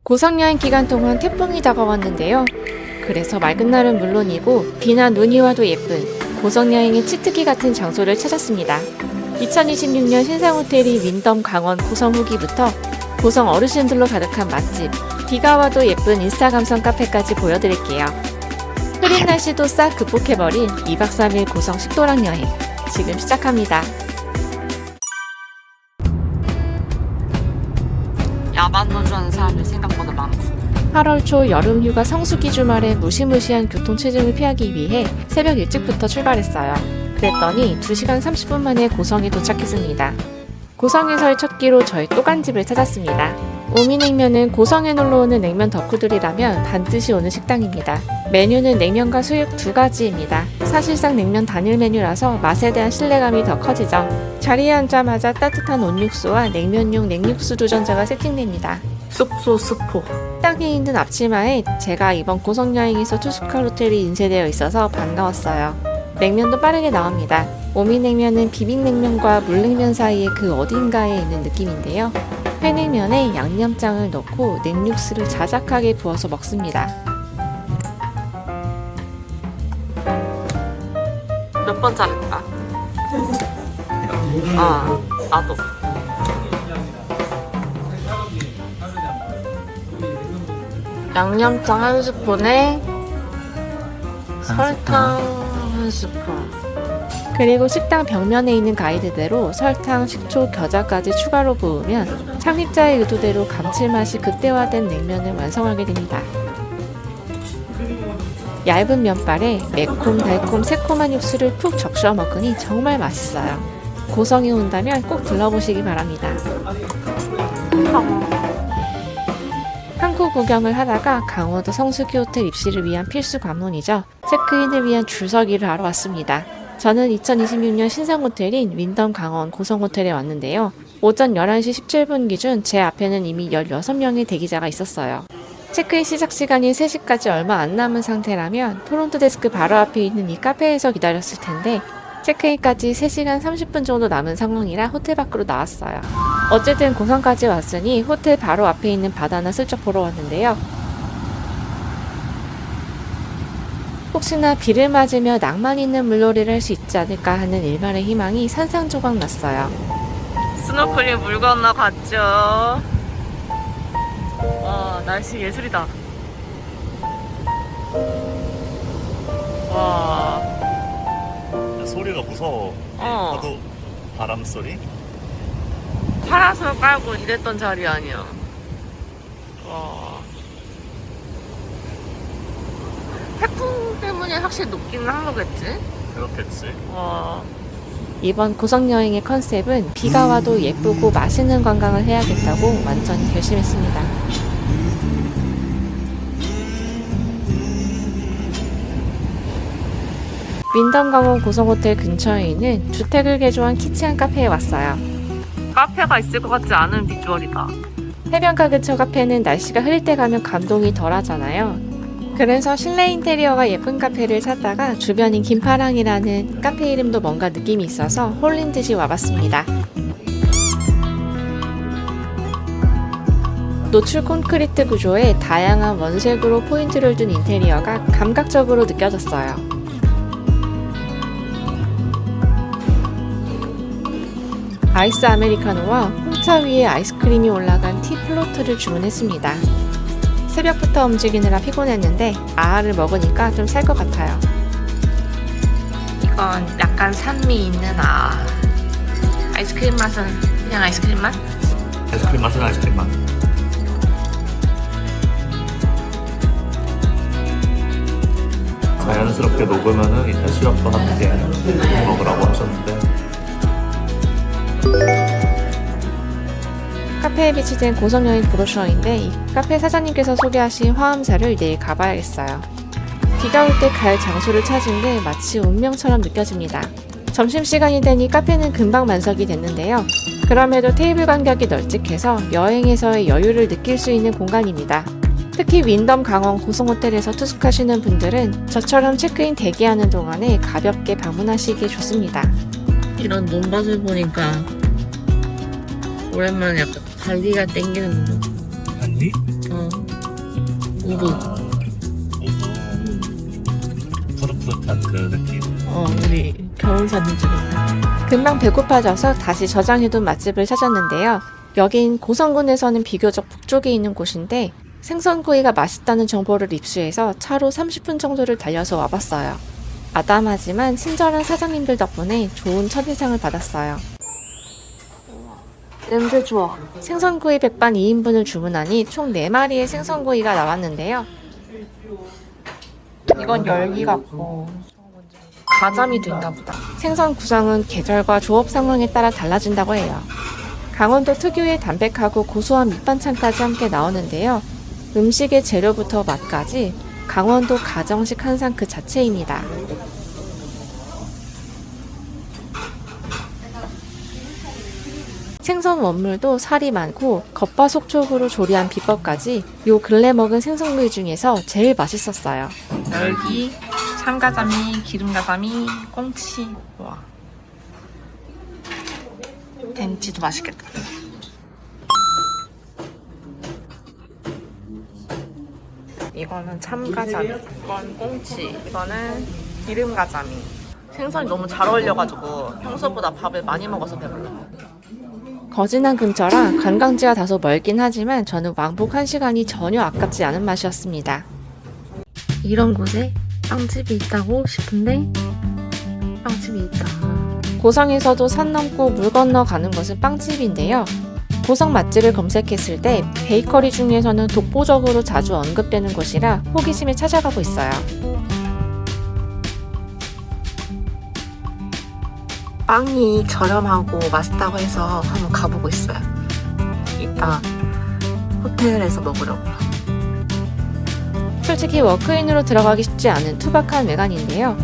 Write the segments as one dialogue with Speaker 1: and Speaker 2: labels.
Speaker 1: 고성여행 기간 동안 태풍이 다가왔는데요. 그래서 맑은 날은 물론이고 비나 눈이 와도 예쁜 고성여행의 치트키 같은 장소를 찾았습니다. 2026년 신상호텔이 윈덤 강원 고성 후기부터 고성 어르신들로 가득한 맛집, 비가 와도 예쁜 인스타 감성 카페까지 보여드릴게요. 흐린 날씨도 싹 극복해버린 2박 3일 고성 식도락 여행, 지금 시작합니다.
Speaker 2: 야간 운전하는 사람이 생각보다 많고
Speaker 1: 8월 초 여름휴가 성수기 주말에 무시무시한 교통체증을 피하기 위해 새벽 일찍부터 출발했어요. 그랬더니 2시간 30분 만에 고성에 도착했습니다. 고성에서의 첫 끼로 저희 또간집을 찾았습니다. 오미냉면은 고성에 놀러오는 냉면 덕후들이라면 반드시 오는 식당입니다. 메뉴는 냉면과 수육 두 가지입니다. 사실상 냉면 단일 메뉴라서 맛에 대한 신뢰감이 더 커지죠. 자리에 앉자마자 따뜻한 온육수와 냉면용 냉육수 두 전자가 세팅됩니다.
Speaker 2: 쑥소 스포.
Speaker 1: 식당에 있는 앞치마에 제가 이번 고성여행에서 투숙할 호텔이 인쇄되어 있어서 반가웠어요. 냉면도 빠르게 나옵니다. 오미냉면은 비빔냉면과 물냉면 사이의 그 어딘가에 있는 느낌인데요. 회냉면에 양념장을 넣고 냉육수를 자작하게 부어서 먹습니다.
Speaker 2: 몇 번 자를까? 나도. 양념장 한 스푼에 설탕 한 스푼.
Speaker 1: 그리고 식당 벽면에 있는 가이드대로 설탕, 식초, 겨자까지 추가로 부으면 창립자의 의도대로 감칠맛이 극대화된 냉면을 완성하게 됩니다. 얇은 면발에 매콤, 달콤, 새콤한 육수를 푹 적셔 먹으니 정말 맛있어요. 고성에 온다면 꼭 들러보시기 바랍니다. 항구 구경을 하다가 강원도 성수기 호텔 입시를 위한 필수 관문이죠. 체크인을 위한 줄서기를 하러 왔습니다. 저는 2026년 신상호텔인 윈덤 강원 고성호텔에 왔는데요. 오전 11시 17분 기준 제 앞에는 이미 16명의 대기자가 있었어요. 체크인 시작 시간이 3시까지 얼마 안 남은 상태라면 프론트 데스크 바로 앞에 있는 이 카페에서 기다렸을 텐데 체크인까지 3시간 30분 정도 남은 상황이라 호텔 밖으로 나왔어요. 어쨌든 고성까지 왔으니 호텔 바로 앞에 있는 바다나 슬쩍 보러 왔는데요. 혹시나 비를 맞으며 낭만 있는 물놀이를 할 수 있지 않을까 하는 일말의 희망이 산산조각 났어요.
Speaker 2: 스노클링 물 건너 갔죠. 와, 날씨 예술이다. 와.
Speaker 3: 소리가 무서워. 파도 바람 소리?
Speaker 2: 파라솔 깔고 이랬던 자리 아니야. 와. 태풍 때문에 확실히 높기는 한 거겠지?
Speaker 3: 그렇겠지.
Speaker 2: 와.
Speaker 1: 이번 고성여행의 컨셉은 비가 와도 예쁘고 맛있는 관광을 해야겠다고 완전히 결심했습니다. 윈덤 강원 고성호텔 근처에 있는 주택을 개조한 키치한 카페에 왔어요.
Speaker 2: 카페가 있을 것 같지 않은 비주얼이다.
Speaker 1: 해변가 근처 카페는 날씨가 흐릴 때 가면 감동이 덜 하잖아요. 그래서 실내 인테리어가 예쁜 카페를 찾다가 주변인 김파랑이라는 카페 이름도 뭔가 느낌이 있어서 홀린 듯이 와봤습니다. 노출 콘크리트 구조에 다양한 원색으로 포인트를 둔 인테리어가 감각적으로 느껴졌어요. 아이스 아메리카노와 홍차 위에 아이스크림이 올라간 티 플로트를 주문했습니다. 새벽부터 움직이느라 피곤했는데 아하를 먹으니까 좀 살 것 같아요.
Speaker 2: 이건 약간 산미 있는 아이스크림 맛은 그냥 아이스크림 맛?
Speaker 3: 아이스크림 맛은 아이스크림 맛. 자연스럽게 녹으면은 이따 시럽과 함께 먹으라고 하셨는데
Speaker 1: 카페에 비치된 고성여행 브로셔인데 이 카페 사장님께서 소개하신 화엄사를 내일 가봐야겠어요. 비가 올 때 갈 장소를 찾은 게 마치 운명처럼 느껴집니다. 점심시간이 되니 카페는 금방 만석이 됐는데요. 그럼에도 테이블 간격이 널찍해서 여행에서의 여유를 느낄 수 있는 공간입니다. 특히 윈덤 강원 고성호텔에서 투숙하시는 분들은 저처럼 체크인 대기하는 동안에 가볍게 방문하시기에 좋습니다.
Speaker 2: 이런 논밭을 보니까 오랜만에 약간 달리가 땡기는 거.
Speaker 3: 달리?
Speaker 2: 어. 우부.
Speaker 3: 푸릇푸릇한 그 느낌.
Speaker 2: 우리 겨울 사진 찍었네.
Speaker 1: 금방 배고파져서 다시 저장해둔 맛집을 찾았는데요. 여긴 고성군에서는 비교적 북쪽에 있는 곳인데 생선구이가 맛있다는 정보를 입수해서 차로 30분 정도를 달려서 와봤어요. 아담하지만 친절한 사장님들 덕분에 좋은 첫인상을 받았어요. 냄새 좋아. 생선구이 백반 2인분을 주문하니 총 4마리의 생선구이가 나왔는데요. 이건 열기 같고 가자미도 있나 보다. 생선 구성은 계절과 조업 상황에 따라 달라진다고 해요. 강원도 특유의 담백하고 고소한 밑반찬까지 함께 나오는데요. 음식의 재료부터 맛까지 강원도 가정식 한상 그 자체입니다. 생선 원물도 살이 많고 겉바속촉으로 조리한 비법까지 요 근래 먹은 생선구이 중에서 제일 맛있었어요.
Speaker 2: 열기, 참가자미, 기름가자미, 꽁치. 와. 덴치도 맛있겠다. 이거는 참가자미, 이건 꽁치, 이거는 기름가자미. 생선이 너무 잘 어울려가지고 평소보다 밥을 많이 먹어서 배불러.
Speaker 1: 거진항 근처라 관광지가 다소 멀긴 하지만 저는 왕복 1시간이 전혀 아깝지 않은 맛이었습니다. 이런 곳에 빵집이 있다고 싶은데 빵집이 있다. 고성에서도 산 넘고 물 건너 가는 것은 빵집인데요. 고성 맛집을 검색했을 때 베이커리 중에서는 독보적으로 자주 언급되는 곳이라 호기심에 찾아가고 있어요.
Speaker 2: 빵이 저렴하고 맛있다고 해서 한번 가보고 있어요. 이따 호텔에서 먹으려고요.
Speaker 1: 솔직히 워크인으로 들어가기 쉽지 않은 투박한 외관인데요.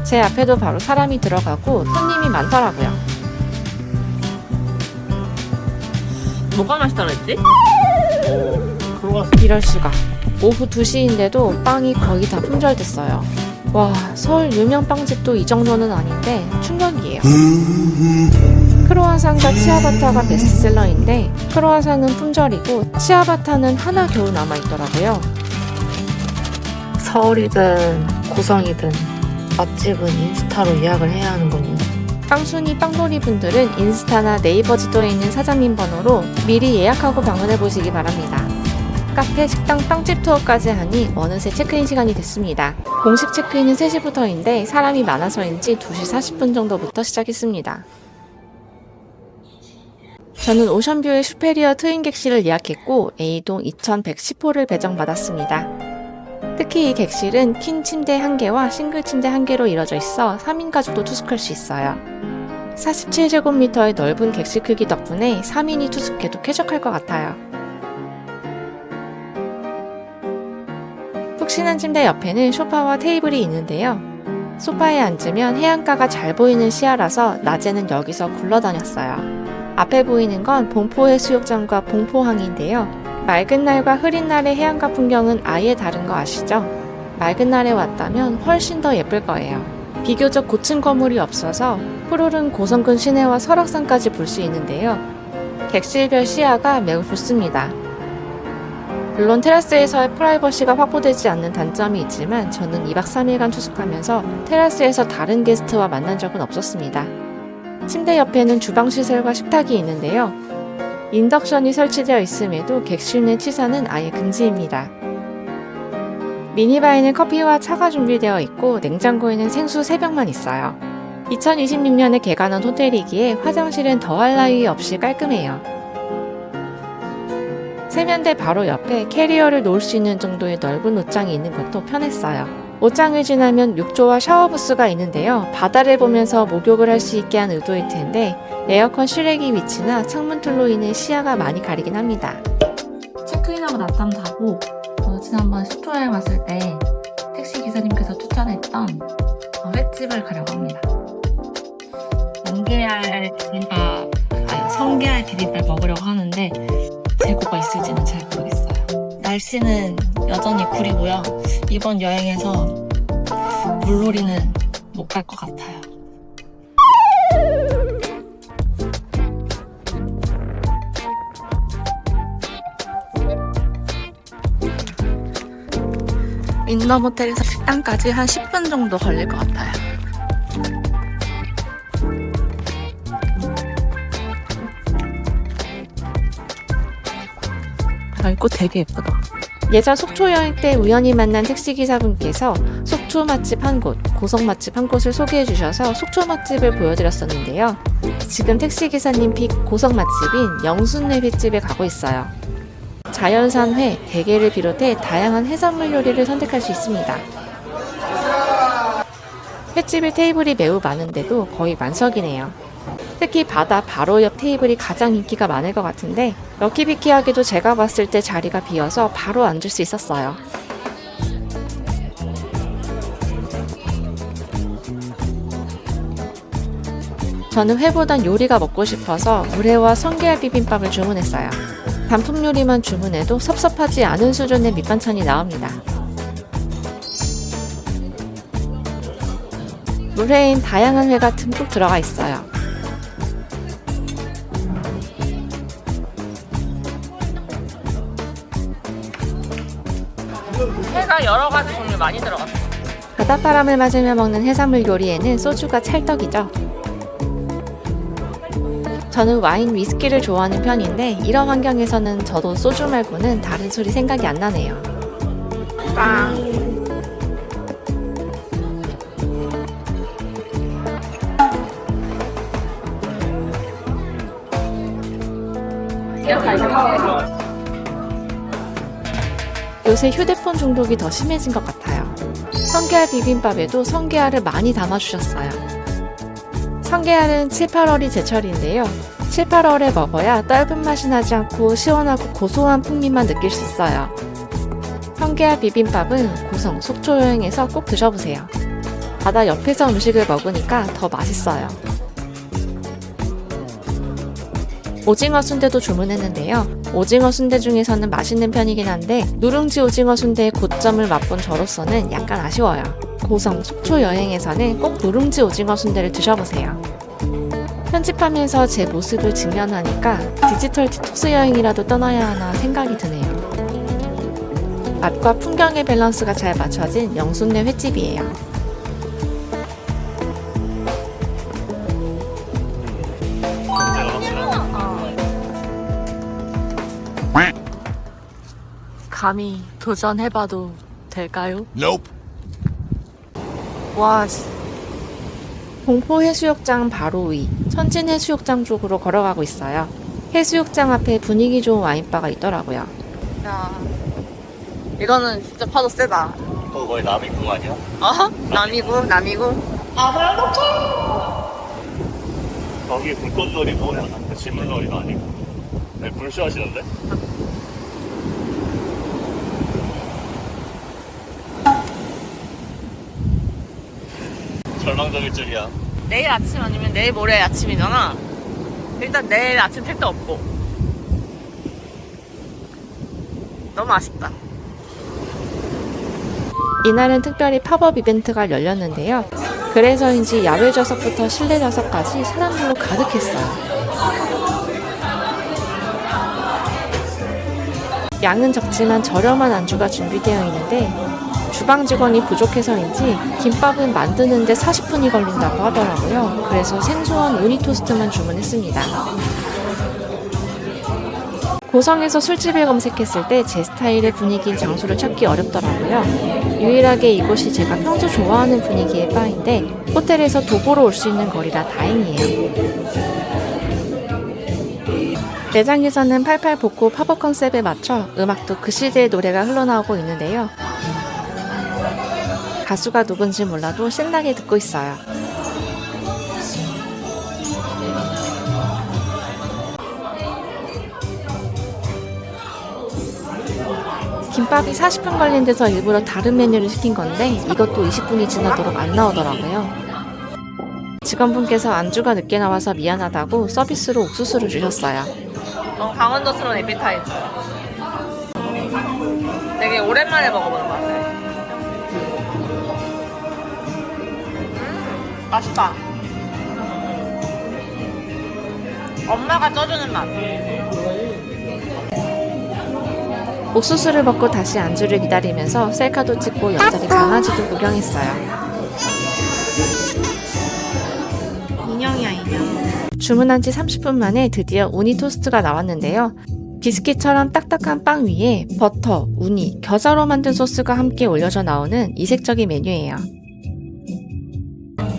Speaker 1: 제 앞에도 바로 사람이 들어가고 손님이 많더라고요.
Speaker 2: 뭐가 맛있다고 했지?
Speaker 1: 이럴 수가. 오후 2시인데도 빵이 거의 다 품절됐어요. 와, 서울 유명 빵집도 이 정도는 아닌데 충격이에요. 크로와상과 치아바타가 베스트셀러인데 크로와상은 품절이고 치아바타는 하나 겨우 남아있더라고요.
Speaker 2: 서울이든 고성이든 맛집은 인스타로 예약을 해야 하는군요.
Speaker 1: 빵순이 빵돌이 분들은 인스타나 네이버 지도에 있는 사장님 번호로 미리 예약하고 방문해 보시기 바랍니다. 카페, 식당, 빵집 투어까지 하니 어느새 체크인 시간이 됐습니다. 공식 체크인은 3시부터인데 사람이 많아서인지 2시 40분 정도부터 시작했습니다. 저는 오션뷰의 슈페리어 트윈 객실을 예약했고 A동 2110호를 배정받았습니다. 특히 이 객실은 퀸 침대 1개와 싱글 침대 1개로 이루어져 있어 3인 가족도 투숙할 수 있어요. 47제곱미터의 넓은 객실 크기 덕분에 3인이 투숙해도 쾌적할 것 같아요. 푹신한 침대 옆에는 소파와 테이블이 있는데요. 소파에 앉으면 해안가가 잘 보이는 시야라서 낮에는 여기서 굴러다녔어요. 앞에 보이는 건 봉포해수욕장과 봉포항인데요. 맑은 날과 흐린 날의 해안가 풍경은 아예 다른 거 아시죠? 맑은 날에 왔다면 훨씬 더 예쁠 거예요. 비교적 고층 건물이 없어서 푸르른 고성군 시내와 설악산까지 볼 수 있는데요. 객실별 시야가 매우 좋습니다. 물론 테라스에서의 프라이버시가 확보되지 않는 단점이 있지만 저는 2박 3일간 투숙하면서 테라스에서 다른 게스트와 만난 적은 없었습니다. 침대 옆에는 주방 시설과 식탁이 있는데요. 인덕션이 설치되어 있음에도 객실 내 취사는 아예 금지입니다. 미니바에는 커피와 차가 준비되어 있고 냉장고에는 생수 3병만 있어요. 2026년에 개관한 호텔이기에 화장실은 더할 나위 없이 깔끔해요. 세면대 바로 옆에 캐리어를 놓을 수 있는 정도의 넓은 옷장이 있는 것도 편했어요. 옷장을 지나면 욕조와 샤워 부스가 있는데요. 바다를 보면서 목욕을 할 수 있게 한 의도일 텐데 에어컨 실외기 위치나 창문 툴로 인해 시야가 많이 가리긴 합니다.
Speaker 2: 체크인하고 낮잠 자고 지난번 속초여행 왔을 때 택시 기사님께서 추천했던 횟집을 가려고 합니다. 성게알 비빔밥 먹으려고 하는데 재고가 있을지는 잘 모르겠어요. 날씨는 여전히 구리고요. 이번 여행에서 물놀이는 못 갈 것 같아요. 윈덤 호텔에서 식당까지 한 10분 정도 걸릴 것 같아요. 아, 이 꽃 되게 예쁘다.
Speaker 1: 예전 속초 여행 때 우연히 만난 택시기사분께서 속초 맛집 한 곳, 고성 맛집 한 곳을 소개해 주셔서 속초 맛집을 보여드렸었는데요. 지금 택시기사님 픽 고성 맛집인 영순회 횟집에 가고 있어요. 자연산 회, 대게를 비롯해 다양한 해산물 요리를 선택할 수 있습니다. 횟집의 테이블이 매우 많은데도 거의 만석이네요. 특히 바다 바로 옆 테이블이 가장 인기가 많을 것 같은데 럭키비키하게도 제가 봤을 때 자리가 비어서 바로 앉을 수 있었어요. 저는 회보단 요리가 먹고 싶어서 물회와 성게알 비빔밥을 주문했어요. 단품 요리만 주문해도 섭섭하지 않은 수준의 밑반찬이 나옵니다. 물회엔 다양한 회가 듬뿍 들어가 있어요.
Speaker 2: 회가 여러 가지 종류 많이 들어갔어.
Speaker 1: 바닷바람을 맞으며 먹는 해산물 요리에는 소주가 찰떡이죠. 저는 와인, 위스키를 좋아하는 편인데 이런 환경에서는 저도 소주 말고는 다른 술이 생각이 안 나네요.
Speaker 2: 빵.
Speaker 1: 요새 휴대폰 중독이 더 심해진 것 같아요. 성게알 비빔밥에도 성게알을 많이 담아주셨어요. 성게알은 7, 8월이 제철인데요. 7, 8월에 먹어야 떫은 맛이 나지 않고 시원하고 고소한 풍미만 느낄 수 있어요. 성게알 비빔밥은 고성, 속초 여행에서 꼭 드셔보세요. 바다 옆에서 음식을 먹으니까 더 맛있어요. 오징어 순대도 주문했는데요. 오징어 순대 중에서는 맛있는 편이긴 한데 누룽지 오징어 순대의 고점을 맛본 저로서는 약간 아쉬워요. 고성, 속초 여행에서는 꼭 누룽지 오징어 순대를 드셔보세요. 편집하면서 제 모습을 직면하니까 디지털 디톡스 여행이라도 떠나야 하나 생각이 드네요. 맛과 풍경의 밸런스가 잘 맞춰진 영순회 횟집이에요.
Speaker 2: 감히 도전해봐도 될까요?
Speaker 4: Nope.
Speaker 2: 와,
Speaker 1: 공포 해수욕장 바로 위, 천진 해수욕장 쪽으로 걸어가고 있어요. 해수욕장 앞에 분위기 좋은 와인바가 있더라고요.
Speaker 2: 야, 이거는 진짜 파도 세다.
Speaker 3: 그거 거의 남이궁 아니야?
Speaker 2: 어? 남이고.
Speaker 3: 거기 불꽃놀이도 지물놀이도 아니고. 네, 불쇼하시는데? 절망적일 줄이야.
Speaker 2: 내일 아침 아니면 내일 모레 아침이잖아. 일단 내일 아침 택도 없고. 너무 아쉽다.
Speaker 1: 이날은 특별히 팝업 이벤트가 열렸는데요. 그래서인지 야외 좌석부터 실내 좌석까지 사람들로 가득했어요. 양은 적지만 저렴한 안주가 준비되어 있는데 주방 직원이 부족해서인지 김밥은 만드는데 40분이 걸린다고 하더라고요. 그래서 생소한 우니 토스트만 주문했습니다. 고성에서 술집을 검색했을 때 제 스타일의 분위기인 장소를 찾기 어렵더라고요. 유일하게 이곳이 제가 평소 좋아하는 분위기의 바인데 호텔에서 도보로 올 수 있는 거리라 다행이에요. 매장에서는 팔팔 복고 팝업 컨셉에 맞춰 음악도 그 시대의 노래가 흘러나오고 있는데요. 가수가 누군지 몰라도 신나게 듣고 있어요. 김밥이 40분 걸린 데서 일부러 다른 메뉴를 시킨 건데 이것도 20분이 지나도록 안 나오더라고요. 직원분께서 안주가 늦게 나와서 미안하다고 서비스로 옥수수를 주셨어요.
Speaker 2: 강원도스러운 에피타이저. 되게 오랜만에 먹어보는 것 같아. 맛있다. 엄마가 쪄주는 맛.
Speaker 1: 옥수수를 먹고 다시 안주를 기다리면서 셀카도 찍고 옆자리 강아지도 구경했어요.
Speaker 2: 인형이야, 인형.
Speaker 1: 주문한 지 30분 만에 드디어 우니 토스트가 나왔는데요. 비스킷처럼 딱딱한 빵 위에 버터, 우니, 겨자로 만든 소스가 함께 올려져 나오는 이색적인 메뉴예요.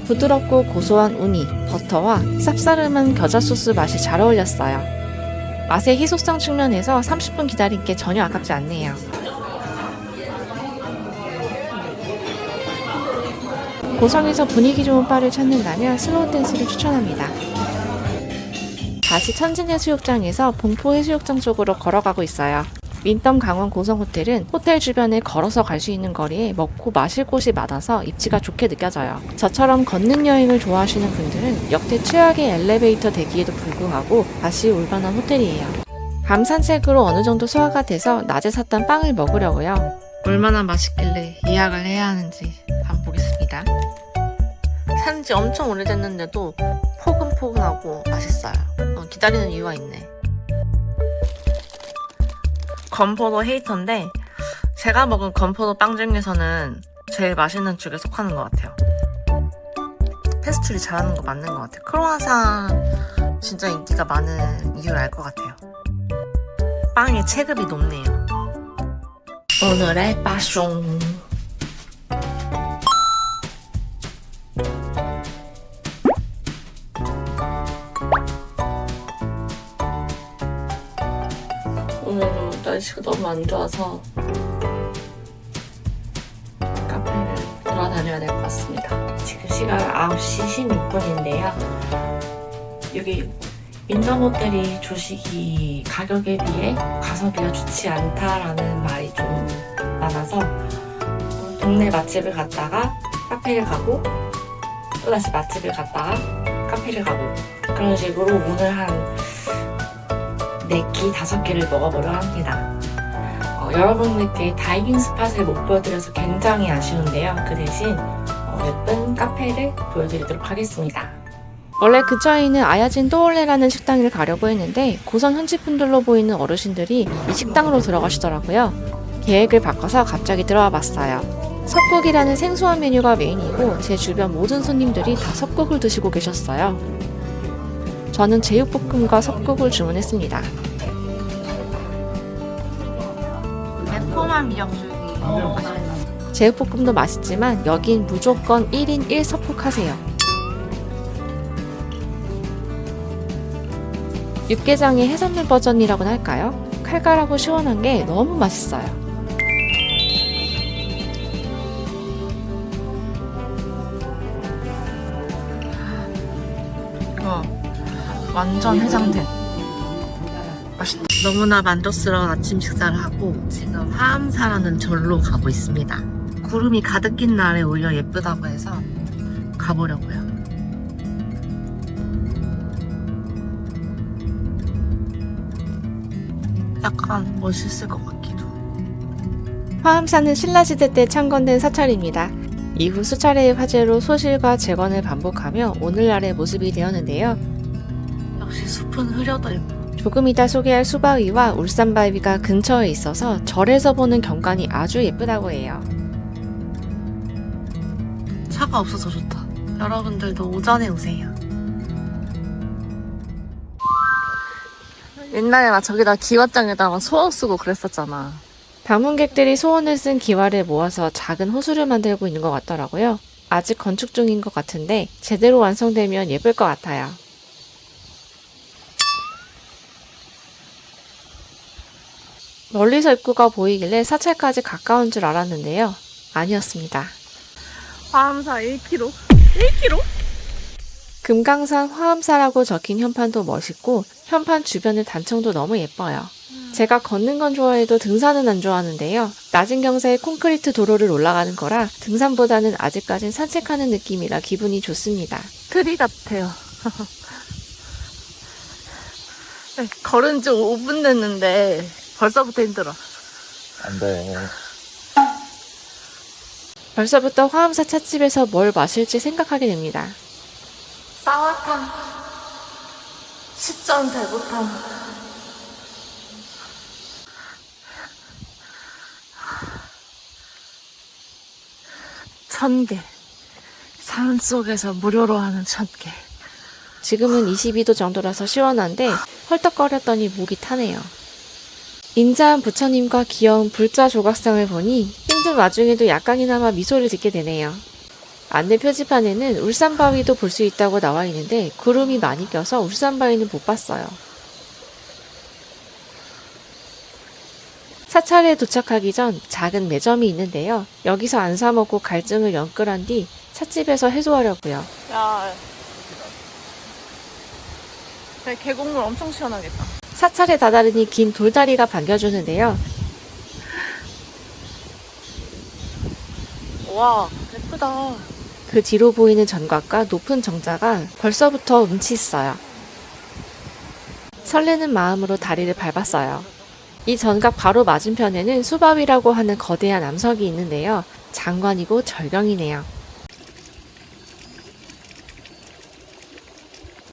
Speaker 1: 부드럽고 고소한 우니, 버터와 쌉싸름한 겨자 소스 맛이 잘 어울렸어요. 맛의 희소성 측면에서 30분 기다린 게 전혀 아깝지 않네요. 고성에서 분위기 좋은 바를 찾는다면 슬로우 댄스를 추천합니다. 다시 천진해수욕장에서 봉포해수욕장 쪽으로 걸어가고 있어요. 윈덤 강원 고성호텔은 호텔 주변에 걸어서 갈 수 있는 거리에 먹고 마실 곳이 많아서 입지가 좋게 느껴져요. 저처럼 걷는 여행을 좋아하시는 분들은 역대 최악의 엘리베이터 대기에도 불구하고 다시 올만한 호텔이에요. 밤 산책으로 어느 정도 소화가 돼서 낮에 샀던 빵을 먹으려고요.
Speaker 2: 얼마나 맛있길래 예약을 해야 하는지 한번 보겠습니다. 산지 엄청 오래됐는데도 포근포근하고 맛있어요. 기다리는 이유가 있네. 건포도 헤이터인데 제가 먹은 건포도 빵 중에서는 제일 맛있는 쪽에 속하는 것 같아요. 페스츄리 잘하는 거 맞는 것 같아요. 크로와상 진짜 인기가 많은 이유를 알 것 같아요. 빵의 체급이 높네요. 오늘의 빠숑. 오늘은 날씨가 너무 안 좋아서 카페를 돌아다녀야 될 것 같습니다. 지금 시간 9시 16분인데요. 여기 윈덤 호텔이 조식이 가격에 비해 가성비가 좋지 않다라는 말이 좀 많아서 동네 맛집을 갔다가 카페를 가고 또다시 맛집을 갔다가 카페를 가고 그런 식으로 오늘 한 4끼, 5끼를 먹어보려 합니다. 여러분들께 다이빙 스팟을 못 보여드려서 굉장히 아쉬운데요. 그 대신 예쁜 카페를 보여드리도록 하겠습니다.
Speaker 1: 원래 근처에 있는 아야진 또올레라는 식당을 가려고 했는데 고성 현지분들로 보이는 어르신들이 이 식당으로 들어가시더라고요. 계획을 바꿔서 갑자기 들어와 봤어요. 석국이라는 생소한 메뉴가 메인이고 제 주변 모든 손님들이 다 석국을 드시고 계셨어요. 저는 제육볶음과 석국을 주문했습니다.
Speaker 2: 매콤한 미역줄기.
Speaker 1: 제육볶음도 맛있지만 여긴 무조건 1인 1석국 하세요. 육개장의 해산물 버전이라고나 할까요? 칼칼하고 시원한 게 너무 맛있어요.
Speaker 2: 완전 해장된. 맛있다. 너무나 만족스러운 아침 식사를 하고 지금 화암사라는 절로 가고 있습니다. 구름이 가득 낀 날에 오히려 예쁘다고 해서 가보려고요. 약간 멋있을 것 같기도.
Speaker 1: 화암사는 신라시대 때 창건된 사찰입니다. 이후 수차례의 화재로 소실과 재건을 반복하며 오늘날의 모습이 되었는데요.
Speaker 2: 역시 숲은 흐려도 예뻐.
Speaker 1: 조금 이따 소개할 수바위와 울산바위가 근처에 있어서 절에서 보는 경관이 아주 예쁘다고 해요.
Speaker 2: 차가 없어서 좋다. 여러분들도 오전에 오세요. 옛날에 막 저기다 기와장에다가 소원 쓰고 그랬었잖아.
Speaker 1: 방문객들이 소원을 쓴 기와를 모아서 작은 호수를 만들고 있는 것 같더라고요. 아직 건축 중인 것 같은데 제대로 완성되면 예쁠 것 같아요. 멀리서 입구가 보이길래 사찰까지 가까운 줄 알았는데요. 아니었습니다.
Speaker 2: 화암사 1km? 1km?
Speaker 1: 금강산 화암사라고 적힌 현판도 멋있고 현판 주변의 단청도 너무 예뻐요. 제가 걷는 건 좋아해도 등산은 안 좋아하는데요. 낮은 경사의 콘크리트 도로를 올라가는 거라 등산보다는 아직까진 산책하는 느낌이라 기분이 좋습니다.
Speaker 2: 트리 같아요. 네, 걸은 지 5분 됐는데 벌써부터 힘들어.
Speaker 3: 안 돼.
Speaker 1: 벌써부터 화암사 찻집에서 뭘 마실지 생각하게 됩니다.
Speaker 2: 쌍화탕, 시전 대구탕. 1,000개. 산 속에서 무료로 하는 1,000개.
Speaker 1: 지금은 22도 정도라서 시원한데 헐떡거렸더니 목이 타네요. 인자한 부처님과 귀여운 불자 조각상을 보니 힘든 와중에도 약간이나마 미소를 짓게 되네요. 안내 표지판에는 울산바위도 볼 수 있다고 나와 있는데 구름이 많이 껴서 울산바위는 못 봤어요. 사찰에 도착하기 전 작은 매점이 있는데요. 여기서 안 사 먹고 갈증을 연끌한 뒤 찻집에서 해소하려고요.
Speaker 2: 야, 계곡물 엄청 시원하겠다.
Speaker 1: 사찰에 다다르니 긴 돌다리가 반겨주는데요.
Speaker 2: 와, 예쁘다.
Speaker 1: 그 뒤로 보이는 전각과 높은 정자가 벌써부터 운치 있어요. 설레는 마음으로 다리를 밟았어요. 이 전각 바로 맞은편에는 수바위라고 하는 거대한 암석이 있는데요. 장관이고 절경이네요.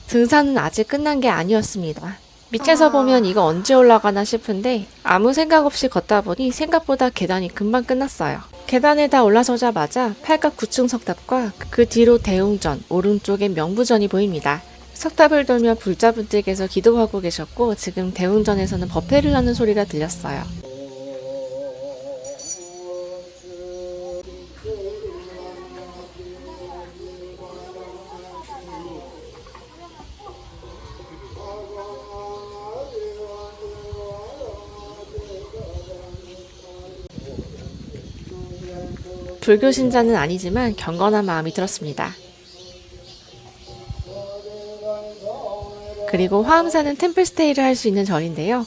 Speaker 1: 등산은 아직 끝난 게 아니었습니다. 밑에서 보면 이거 언제 올라가나 싶은데 아무 생각 없이 걷다 보니 생각보다 계단이 금방 끝났어요. 계단에 다 올라서자마자 팔각 9층 석탑과 그 뒤로 대웅전, 오른쪽에 명부전이 보입니다. 석탑을 돌며 불자분들께서 기도하고 계셨고 지금 대웅전에서는 법회를 하는 소리가 들렸어요. 불교 신자는 아니지만 경건한 마음이 들었습니다. 그리고 화엄사는 템플스테이를 할 수 있는 절인데요.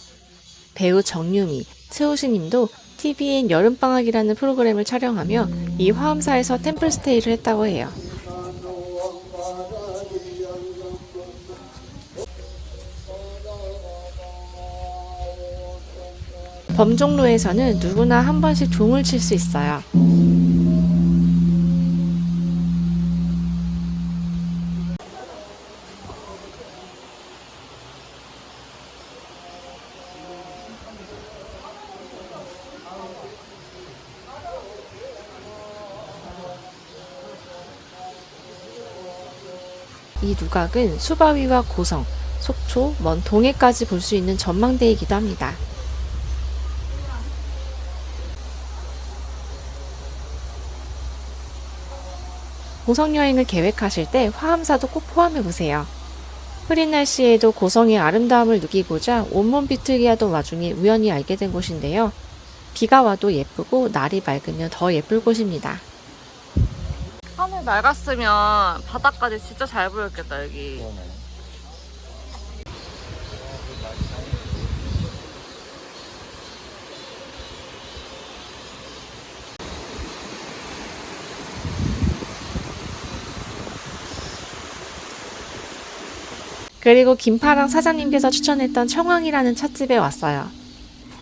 Speaker 1: 배우 정유미, 최호신님도 TVN 여름방학이라는 프로그램을 촬영하며 이 화엄사에서 템플스테이를 했다고 해요. 범종로에서는 누구나 한 번씩 종을 칠 수 있어요. 이 누각은 수바위와 고성, 속초, 먼 동해까지 볼 수 있는 전망대이기도 합니다. 고성 여행을 계획하실 때 화엄사도 꼭 포함해보세요. 흐린 날씨에도 고성의 아름다움을 느끼고자 온몸 비틀게 하던 와중에 우연히 알게 된 곳인데요. 비가 와도 예쁘고 날이 맑으면 더 예쁠 곳입니다.
Speaker 2: 하늘 맑았으면 바다까지 진짜 잘 보였겠다, 여기.
Speaker 1: 그리고 김파랑 사장님께서 추천했던 청황이라는 찻집에 왔어요.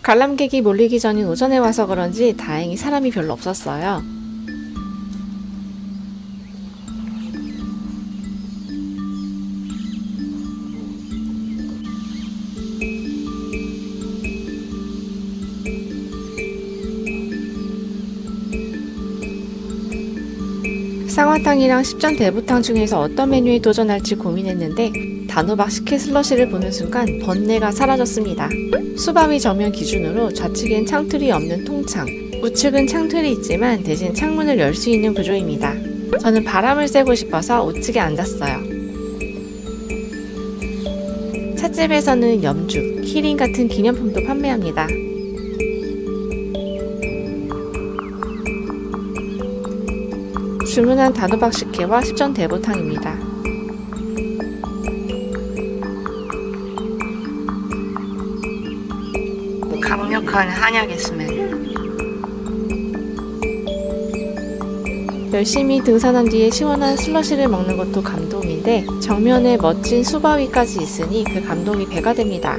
Speaker 1: 관람객이 몰리기 전인 오전에 와서 그런지 다행히 사람이 별로 없었어요. 쌍화탕이랑 십전 대부탕 중에서 어떤 메뉴에 도전할지 고민했는데 단호박 식혜 슬러시를 보는 순간 번뇌가 사라졌습니다. 수바위 정면 기준으로 좌측엔 창틀이 없는 통창, 우측은 창틀이 있지만 대신 창문을 열 수 있는 구조입니다. 저는 바람을 쐬고 싶어서 우측에 앉았어요. 찻집에서는 염주, 키링 같은 기념품도 판매합니다. 주문한 단호박 식혜와 십전 대보탕입니다.
Speaker 2: 강력한 한약의 스멜.
Speaker 1: 열심히 등산한 뒤에 시원한 슬러시를 먹는 것도 감동인데 정면에 멋진 수바위까지 있으니 그 감동이 배가 됩니다.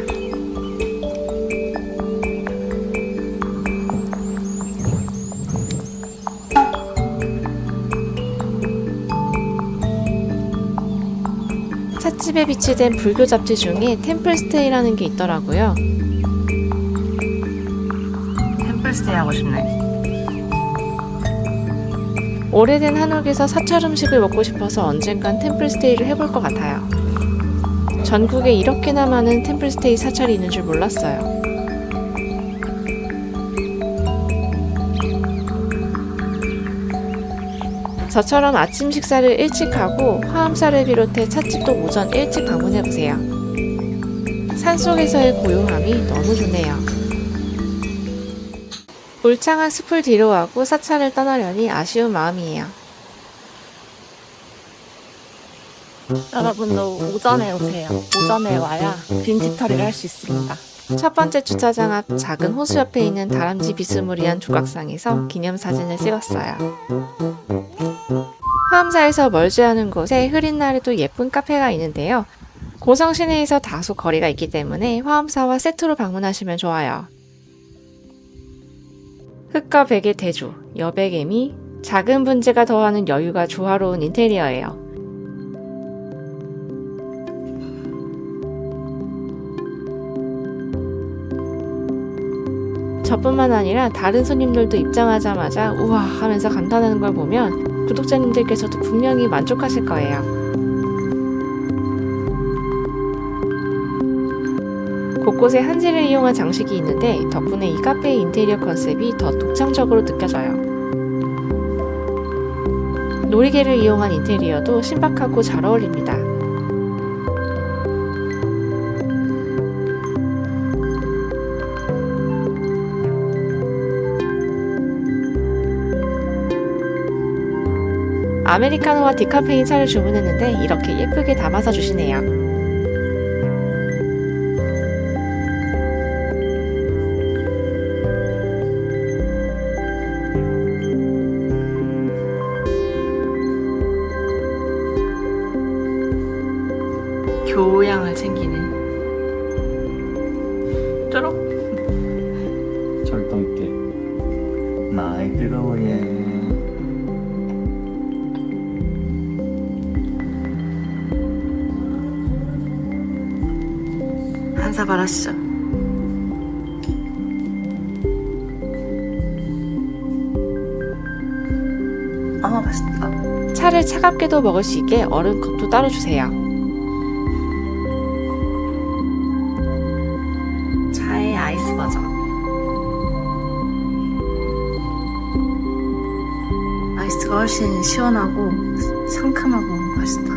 Speaker 1: 찻집에 비치된 불교 잡지 중에 템플스테이라는 게 있더라고요.
Speaker 2: 템플스테이 하고 싶네.
Speaker 1: 오래된 한옥에서 사찰 음식을 먹고 싶어서 언젠간 템플스테이를 해볼 것 같아요. 전국에 이렇게나 많은 템플스테이 사찰이 있는 줄 몰랐어요. 저처럼 아침 식사를 일찍 하고 화엄사를 비롯해 찻집도 오전 일찍 방문해보세요. 산속에서의 고요함이 너무 좋네요. 울창한 숲을 뒤로하고 사찰을 떠나려니 아쉬운 마음이에요.
Speaker 2: 여러분도 오전에 오세요. 오전에 와야 빈집털이를 할 수 있습니다.
Speaker 1: 첫 번째 주차장 앞 작은 호수 옆에 있는 다람쥐 비스무리한 조각상에서 기념사진을 찍었어요. 화엄사에서 멀지 않은 곳에 흐린 날에도 예쁜 카페가 있는데요. 고성 시내에서 다소 거리가 있기 때문에 화엄사와 세트로 방문하시면 좋아요. 흙과 백의 대조, 여백애미, 작은 분재가 더하는 여유가 조화로운 인테리어예요. 저뿐만 아니라 다른 손님들도 입장하자마자 우와 하면서 감탄하는 걸 보면 구독자님들께서도 분명히 만족하실 거예요. 곳곳에 한지를 이용한 장식이 있는데 덕분에 이 카페의 인테리어 컨셉이 더 독창적으로 느껴져요. 놀이개를 이용한 인테리어도 신박하고 잘 어울립니다. 아메리카노와 디카페인 차를 주문했는데 이렇게 예쁘게 담아서 주시네요. 교양을 챙기네. 쪼록.
Speaker 4: 절도 있게 많이 뜨거워 얘.
Speaker 1: 한사발 하시죠.
Speaker 2: 아, 맛있다.
Speaker 1: 차를 차갑게도 먹을 수 있게 얼음 컵도 따로 주세요.
Speaker 2: 차의 아이스 버전. 아이스가 훨씬 시원하고 상큼하고 맛있다.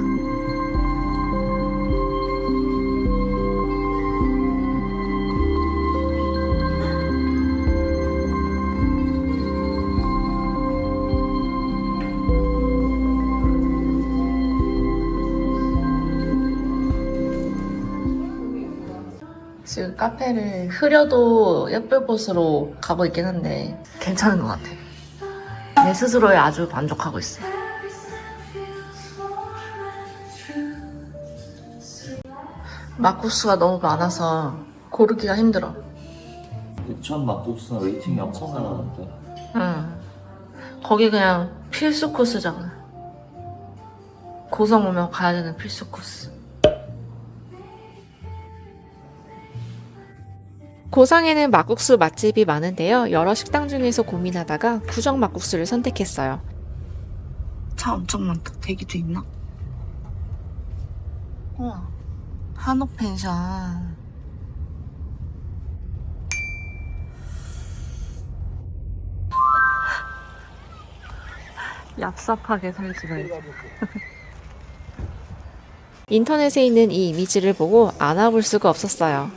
Speaker 2: 지금 카페를 흐려도 예쁠 곳으로 가고 있긴 한데 괜찮은 것 같아. 내 스스로에 아주 만족하고 있어. 막국수가 너무 많아서 고르기가 힘들어.
Speaker 4: 부천 막국수는 웨이팅이 엄청 나가는데.
Speaker 2: 응. 거기 그냥 필수 코스잖아. 고성 오면 가야 되는 필수 코스.
Speaker 1: 고성에는 막국수 맛집이 많은데요. 여러 식당 중에서 고민하다가 구정 막국수를 선택했어요.
Speaker 2: 차 엄청 많다. 대기도 있나? 우와. 한옥 펜션. 얍삽하게 살지 말자.
Speaker 1: 인터넷에 있는 이 이미지를 보고 안 와볼 수가 없었어요.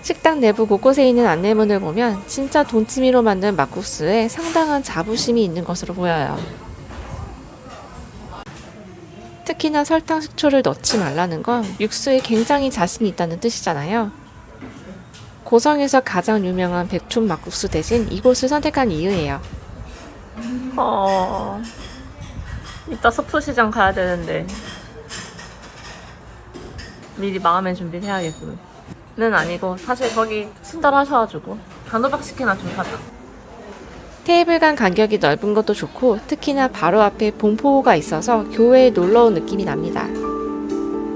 Speaker 1: 식당 내부 곳곳에 있는 안내문을 보면 진짜 돈치미로 만든 막국수에 상당한 자부심이 있는 것으로 보여요. 특히나 설탕, 식초를 넣지 말라는 건 육수에 굉장히 자신이 있다는 뜻이잖아요. 고성에서 가장 유명한 백촌 막국수 대신 이곳을 선택한 이유예요.
Speaker 2: 이따 서초시장 가야 되는데 미리 마음의 준비를 해야겠군. 는 아니고 사실 거기 친절하셔가지고 단호박 치킨이나 좀 사자.
Speaker 1: 테이블 간 간격이 넓은 것도 좋고 특히나 바로 앞에 봉포호가 있어서 교외에 놀러 온 느낌이 납니다.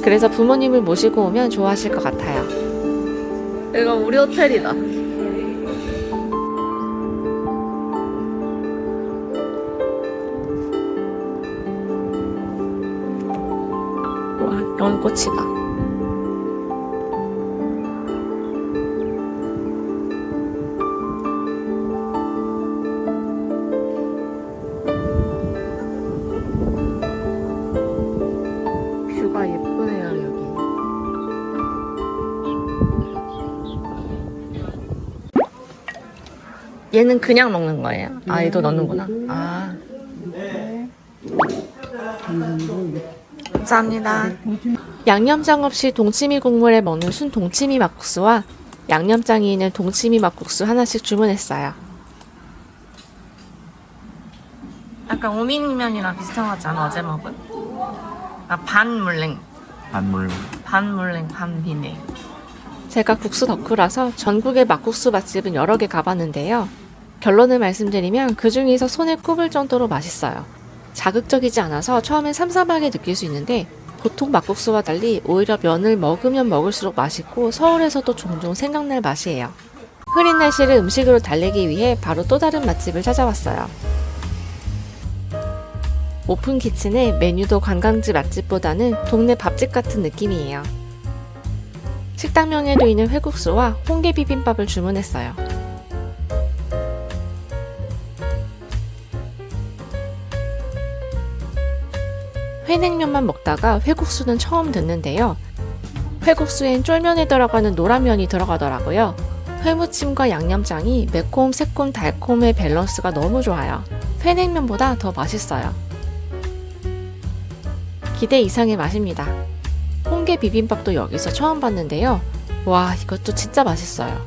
Speaker 1: 그래서 부모님을 모시고 오면 좋아하실 것 같아요.
Speaker 2: 이거 우리 호텔이다. 원 꼬치가. 뷰가 예쁘네요, 여기. 얘는 그냥 먹는 거예요? 아, 얘도 넣는구나. 아. 감사합니다.
Speaker 1: 양념장 없이 동치미 국물에 먹는 순 동치미 막국수와 양념장이 있는 동치미 막국수 하나씩 주문했어요.
Speaker 2: 약간 오미님면이랑 비슷하지 않아? 어제 먹은? 아, 반물냉.
Speaker 4: 안물.
Speaker 2: 반물냉, 반비냉.
Speaker 1: 제가 국수 덕후라서 전국의 막국수 맛집은 여러 개 가봤는데요. 결론을 말씀드리면 그 중에서 손에 꼽을 정도로 맛있어요. 자극적이지 않아서 처음엔 삼삼하게 느낄 수 있는데 보통 막국수와 달리 오히려 면을 먹으면 먹을수록 맛있고 서울에서도 종종 생각날 맛이에요. 흐린 날씨를 음식으로 달래기 위해 바로 또 다른 맛집을 찾아왔어요. 오픈 키친의 메뉴도 관광지 맛집보다는 동네 밥집 같은 느낌이에요. 식당명에도 있는 회국수와 홍게 비빔밥을 주문했어요. 회냉면만 먹다가 회국수는 처음 듣는데요. 회국수엔 쫄면에 들어가는 노란면이 들어가더라고요. 회무침과 양념장이 매콤, 새콤, 달콤의 밸런스가 너무 좋아요. 회냉면보다 더 맛있어요. 기대 이상의 맛입니다. 홍게 비빔밥도 여기서 처음 봤는데요. 와, 이것도 진짜 맛있어요.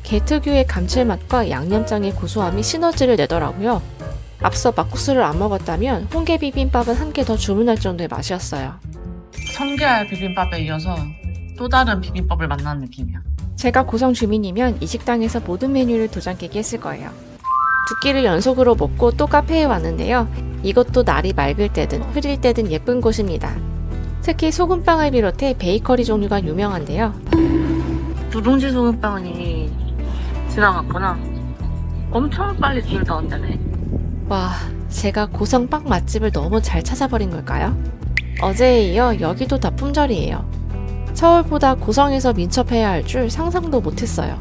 Speaker 1: 게 특유의 감칠맛과 양념장의 고소함이 시너지를 내더라고요. 앞서 막국수를 안 먹었다면 홍게 비빔밥은 한 개 더 주문할 정도의 맛이었어요.
Speaker 2: 성게알 비빔밥에 이어서 또 다른 비빔밥을 만나는 느낌이야.
Speaker 1: 제가 고성 주민이면 이 식당에서 모든 메뉴를 도장 깨기 했을 거예요. 두 끼를 연속으로 먹고 또 카페에 왔는데요. 이것도 날이 맑을 때든 흐릴 때든 예쁜 곳입니다. 특히 소금빵을 비롯해 베이커리 종류가 유명한데요.
Speaker 2: 누룽지 소금빵은 이미 지나갔구나. 엄청 빨리 줄 나왔다네.
Speaker 1: 와, 제가 고성 빵 맛집을 너무 잘 찾아버린 걸까요? 어제에 이어 여기도 다 품절이에요. 서울보다 고성에서 민첩해야 할 줄 상상도 못했어요.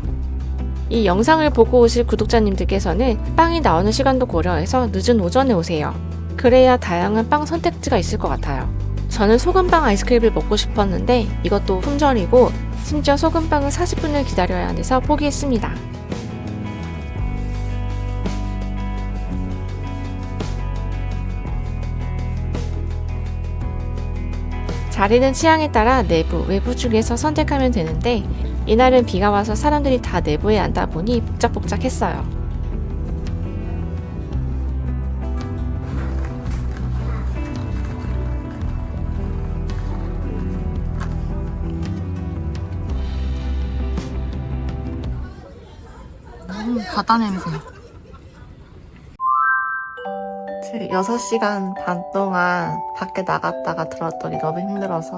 Speaker 1: 이 영상을 보고 오실 구독자님들께서는 빵이 나오는 시간도 고려해서 늦은 오전에 오세요. 그래야 다양한 빵 선택지가 있을 것 같아요. 저는 소금빵 아이스크림을 먹고 싶었는데 이것도 품절이고 심지어 소금빵은 40분을 기다려야 해서 포기했습니다. 자리는 취향에 따라 내부, 외부 중에서 선택하면 되는데 이날은 비가 와서 사람들이 다 내부에 앉다 보니 복작복작했어요.
Speaker 2: 바다 냄새.
Speaker 1: 6시간 반 동안 밖에 나갔다가 들었더니 너무 힘들어서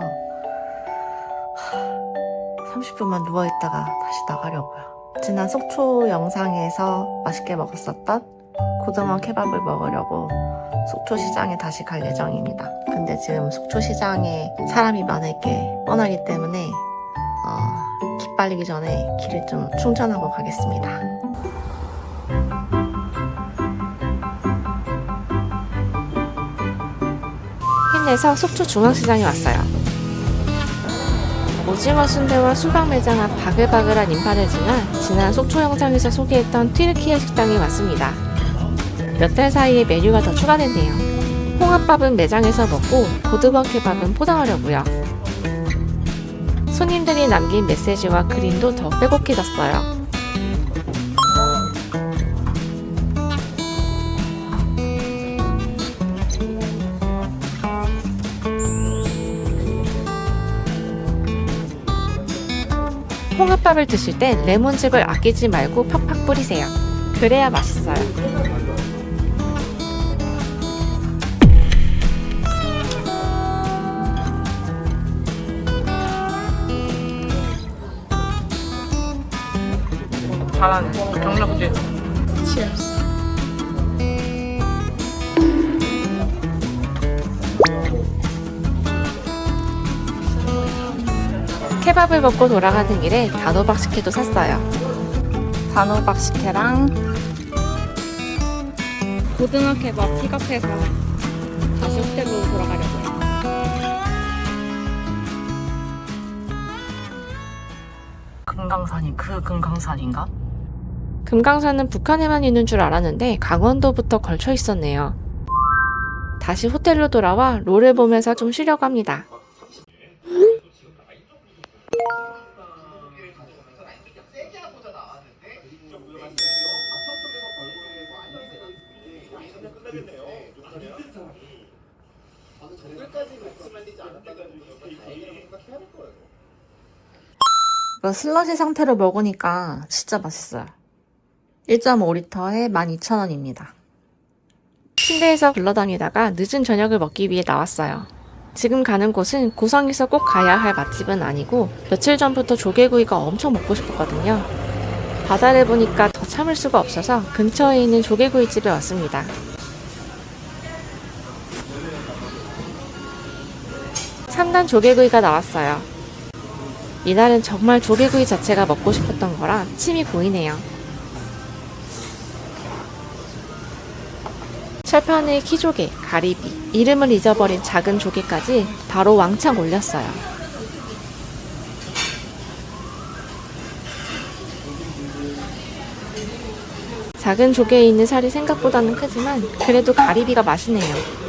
Speaker 1: 30분만 누워있다가 다시 나가려고요. 지난 속초 영상에서 맛있게 먹었었던 고등어 케밥을 먹으려고 속초시장에 다시 갈 예정입니다. 근데 지금 속초시장에 사람이 많을 게 뻔하기 때문에 기빨리기 전에 길을 좀 충전하고 가겠습니다. 힘내서 속초 중앙시장에 왔어요. 오징어 순대와 수박 매장 앞 바글바글한 인파를 지나 지난 속초 영상에서 소개했던 튀르키예 식당에 왔습니다. 몇 달 사이에 메뉴가 더 추가됐네요. 홍합밥은 매장에서 먹고 고등어 케밥은 포장하려고요. 손님들이 남긴 메시지와 그림도 더 빼곡해졌어요. 홍합밥을 드실 땐 레몬즙을 아끼지 말고 팍팍 뿌리세요. 그래야 맛있어요.
Speaker 2: 잘하네. 경력지. Cheers.
Speaker 1: 케밥을 먹고 돌아가는 길에 단호박 식혜도 샀어요.
Speaker 2: 단호박 식혜랑 고등어 케밥 픽업해서 다시 호텔로 돌아가려고요. 금강산이 그 금강산인가?
Speaker 1: 금강산은 북한에만 있는 줄 알았는데 강원도부터 걸쳐 있었네요. 다시 호텔로 돌아와 롤을 보면서 좀 쉬려고 합니다.
Speaker 2: 이거 슬러시 상태로 먹으니까 진짜 맛있어요. 1.5리터에 12,000원입니다.
Speaker 1: 침대에서 굴러다니다가 늦은 저녁을 먹기 위해 나왔어요. 지금 가는 곳은 고성에서 꼭 가야 할 맛집은 아니고 며칠 전부터 조개구이가 엄청 먹고 싶었거든요. 바다를 보니까 더 참을 수가 없어서 근처에 있는 조개구이집에 왔습니다. 삼단 조개구이가 나왔어요. 이날은 정말 조개구이 자체가 먹고 싶었던 거라 침이 고이네요. 철판에 키조개, 가리비, 이름을 잊어버린 작은 조개까지 바로 왕창 올렸어요. 작은 조개에 있는 살이 생각보다는 크지만 그래도 가리비가 맛있네요.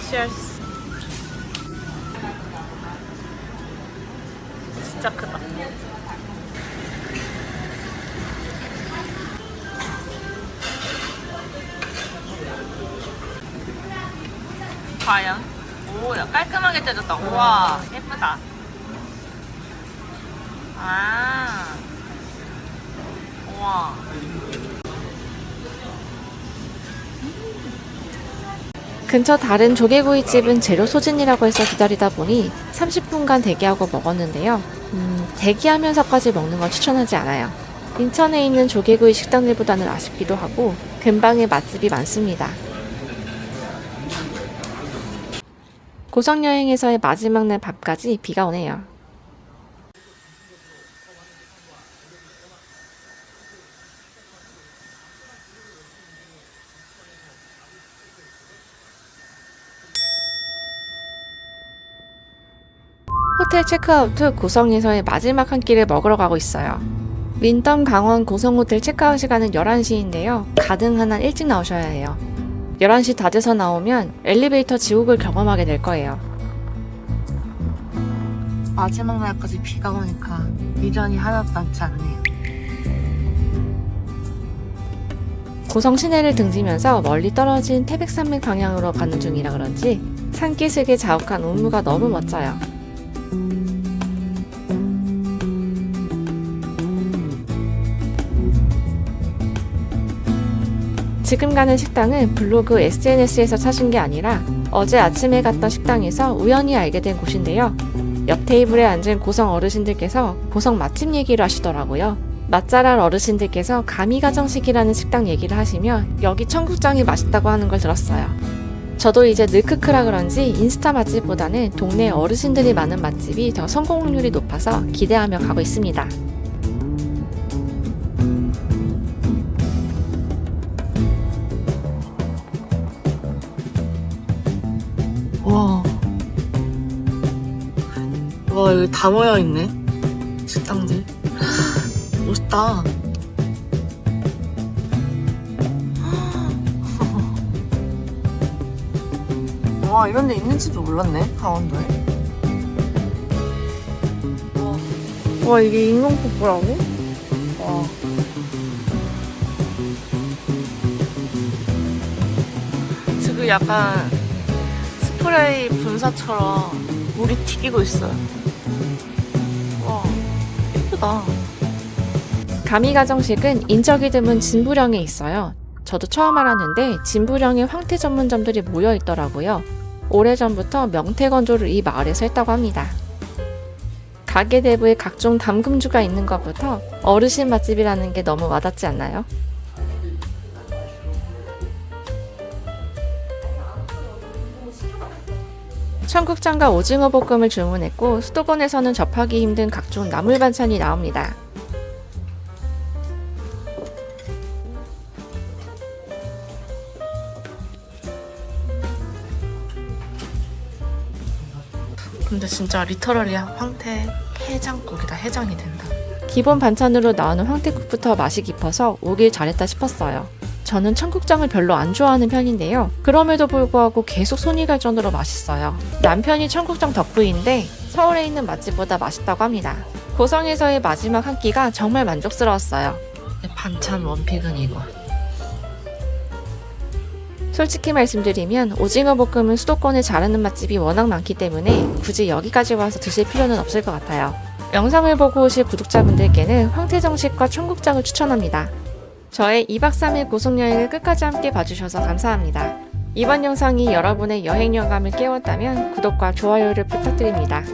Speaker 2: Cheers. 진짜 크다. 과연? 오, 깔끔하게 떼졌다. 우와, 예쁘다. 아, 우와.
Speaker 1: 근처 다른 조개구이집은 재료 소진이라고 해서 기다리다 보니 30분간 대기하고 먹었는데요. 대기하면서까지 먹는 건 추천하지 않아요. 인천에 있는 조개구이 식당들보다는 아쉽기도 하고 근방에 맛집이 많습니다. 고성여행에서의 마지막 날 밤까지 비가 오네요. 호텔 체크아웃 후 고성에서의 마지막 한 끼를 먹으러 가고 있어요. 윈덤 강원 고성호텔 체크아웃 시간은 11시인데요. 가능한 한 일찍 나오셔야 해요. 11시 다 돼서 나오면 엘리베이터 지옥을 경험하게 될 거예요.
Speaker 2: 마지막 날까지 비가 오니까 미련이 하나도 남지 않네요.
Speaker 1: 고성 시내를 등지면서 멀리 떨어진 태백산맥 방향으로 가는 중이라 그런지 산기슭에 자욱한 운무가 너무 멋져요. 지금 가는 식당은 블로그 SNS에서 찾은 게 아니라 어제 아침에 갔던 식당에서 우연히 알게 된 곳인데요. 옆 테이블에 앉은 고성 어르신들께서 고성 맛집 얘기를 하시더라고요. 맛잘알 어르신들께서 가미가정식이라는 식당 얘기를 하시며 여기 청국장이 맛있다고 하는 걸 들었어요. 저도 이제 늙크크라 그런지 인스타 맛집보다는 동네 어르신들이 많은 맛집이 더 성공률이 높아서 기대하며 가고 있습니다.
Speaker 2: 와, 여기 다 모여있네. 식당들. 멋있다. 와, 이런 데 있는 줄도 몰랐네, 강원도에. 와, 이게 인공폭포라고? 와. 지금 약간 스프레이 분사처럼 물이 튀기고 있어요. 와, 예쁘다.
Speaker 1: 가미가정식은 인적이 드문 진부령에 있어요. 저도 처음 알았는데 진부령에 황태 전문점들이 모여 있더라고요. 오래전부터 명태 건조를 이 마을에서 했다고 합니다. 가게 내부에 각종 담금주가 있는 것부터 어르신 맛집이라는 게 너무 와닿지 않나요? 청국장과 오징어 볶음을 주문했고 수도권에서는 접하기 힘든 각종 나물 반찬이 나옵니다.
Speaker 2: 근데 진짜 리터럴리 황태 해장국이다. 해장이 된다.
Speaker 1: 기본 반찬으로 나오는 황태국부터 맛이 깊어서 오길 잘했다 싶었어요. 저는 청국장을 별로 안 좋아하는 편인데요. 그럼에도 불구하고 계속 손이 갈 정도로 맛있어요. 남편이 청국장 덕후인데 서울에 있는 맛집보다 맛있다고 합니다. 고성에서의 마지막 한 끼가 정말 만족스러웠어요.
Speaker 2: 반찬 원픽은 이거.
Speaker 1: 솔직히 말씀드리면 오징어 볶음은 수도권에 잘하는 맛집이 워낙 많기 때문에 굳이 여기까지 와서 드실 필요는 없을 것 같아요. 영상을 보고 오실 구독자분들께는 황태정식과 청국장을 추천합니다. 저의 2박 3일 고속여행을 끝까지 함께 봐주셔서 감사합니다. 이번 영상이 여러분의 여행 영감을 깨웠다면 구독과 좋아요를 부탁드립니다.